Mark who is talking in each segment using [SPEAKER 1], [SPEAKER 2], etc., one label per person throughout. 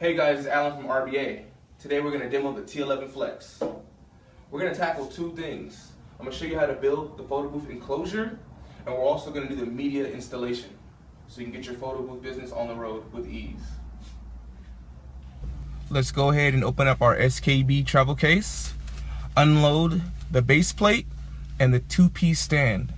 [SPEAKER 1] Hey guys, it's Alan from RBA. Today we're going to demo the T11 Flex. We're going to tackle two things. I'm going to show you how to build the photo booth enclosure, and we're also going to do the media installation so you can get your photo booth business on the road with ease. Let's go ahead and open up our SKB travel case, unload the base plate and the two-piece stand.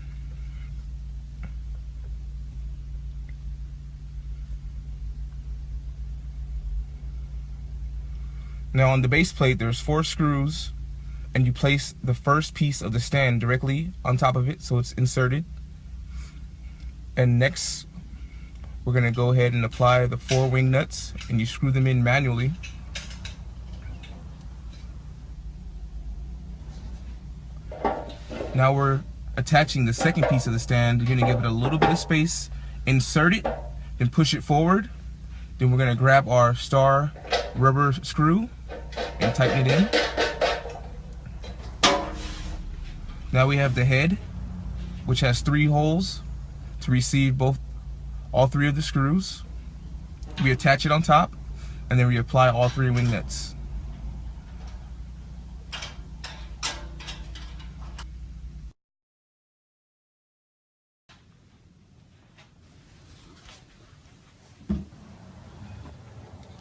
[SPEAKER 1] Now on the base plate there's 4 screws, and you place the first piece of the stand directly on top of it so it's inserted. And next we're going to go ahead and apply the 4 wing nuts, and you screw them in manually. Now we're attaching the second piece of the stand. You're going to give it a little bit of space, insert it, then push it forward. Then we're going to grab our star rubber screw and tighten it in. Now we have the head, which has 3 holes to receive all 3 of the screws. We attach it on top, and then we apply all 3 wing nuts.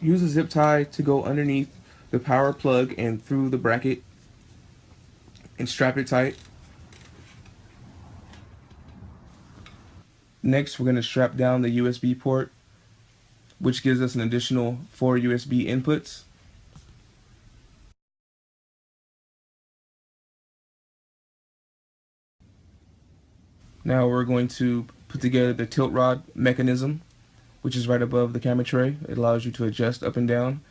[SPEAKER 1] Use a zip tie to go underneath the power plug and through the bracket and strap it tight. Next, we're going to strap down the USB port, which gives us an additional 4 USB inputs. Now we're going to put together the tilt rod mechanism, which is right above the camera tray. It allows you to adjust up and down.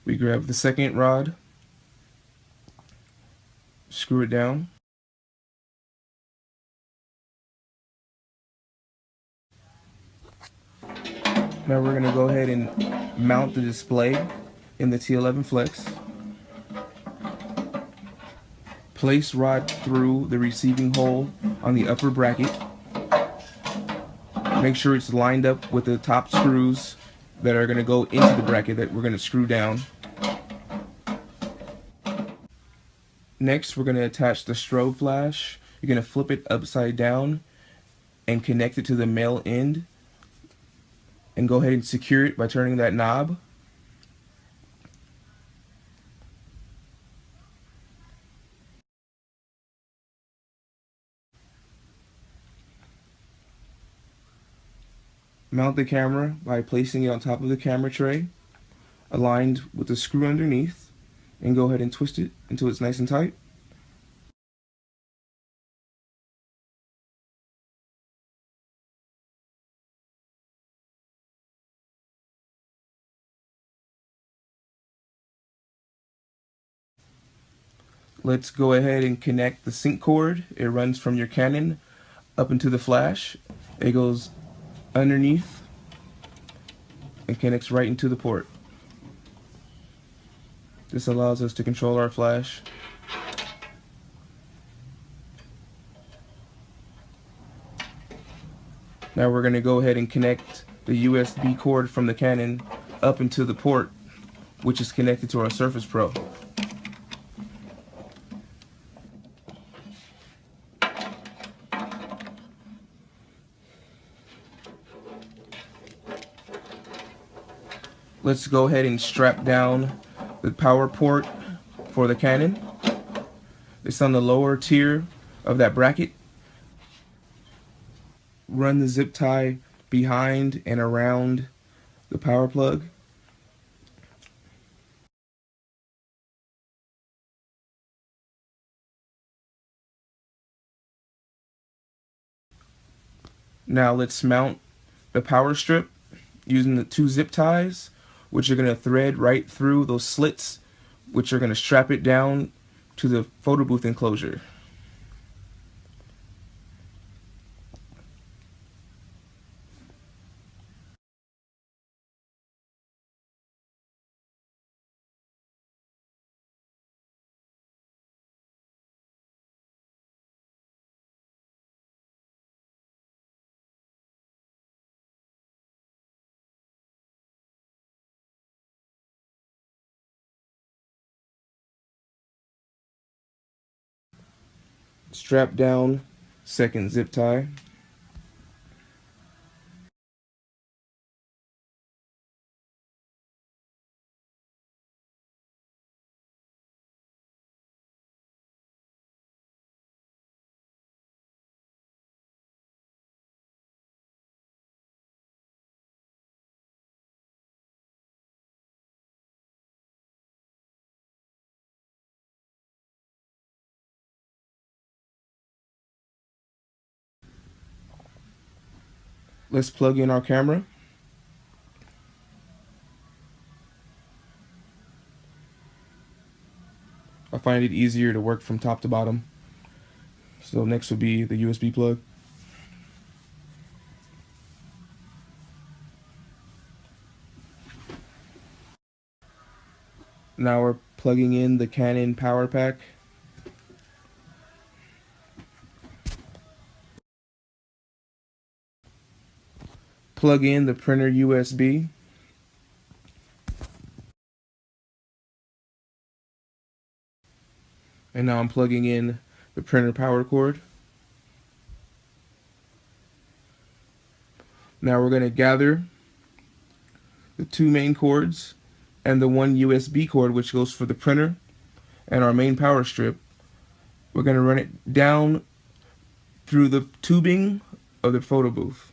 [SPEAKER 1] We grab the second rod, screw it down. Now we're going to go ahead and mount the display in the T11 Flex. Place rod through the receiving hole on the upper bracket. Make sure it's lined up with the top screws that are going to go into the bracket that we're going to screw down. Next, we're going to attach the strobe flash. You're going to flip it upside down and connect it to the male end, and go ahead and secure it by turning that knob. Mount the camera by placing it on top of the camera tray, aligned with the screw underneath, and go ahead and twist it until it's nice and tight. Let's go ahead and connect the sync cord. It runs from your Canon up into the flash. It goes underneath and connects right into the port. This allows us to control our flash. Now we're going to go ahead and connect the USB cord from the Canon up into the port, which is connected to our Surface Pro. Let's go ahead and strap down the power port for the Canon. It's on the lower tier of that bracket. Run the zip tie behind and around the power plug. Now let's mount the power strip using the 2 zip ties, which are going to thread right through those slits, which are going to strap it down to the photo booth enclosure. strap down, second zip tie. Let's plug in our camera. I find it easier to work from top to bottom. So next would be the USB plug. Now we're plugging in the Canon power pack. Plug in the printer USB. And now I'm plugging in the printer power cord. Now we're going to gather the two main cords and the one USB cord, which goes for the printer and our main power strip. We're going to run it down through the tubing of the photo booth.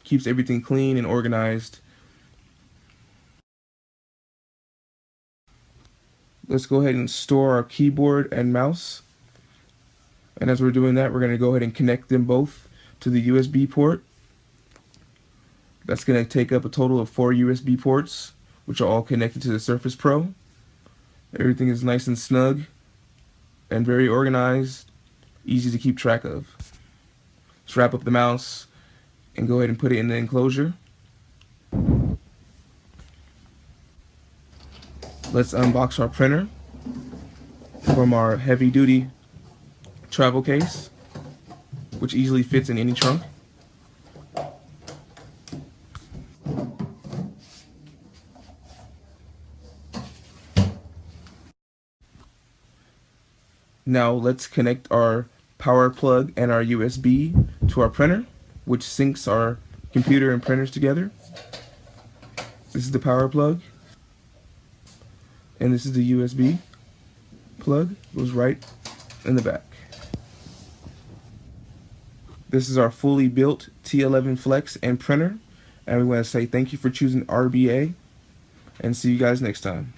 [SPEAKER 1] Keeps everything clean and organized. Let's go ahead and store our keyboard and mouse. And as we're doing that, we're going to go ahead and connect them both to the USB port. That's going to take up a total of 4 USB ports, which are all connected to the Surface Pro. Everything is nice and snug and very organized, easy to keep track of. Let's wrap up the mouse and go ahead and put it in the enclosure. Let's unbox our printer from our heavy-duty travel case, which easily fits in any trunk. Now let's connect our power plug and our USB to our printer, which syncs our computer and printers together. This is the power plug, and this is the USB plug. Goes right in the back. This is our fully built T11 Flex and printer, and we want to say thank you for choosing RBA, and see you guys next time.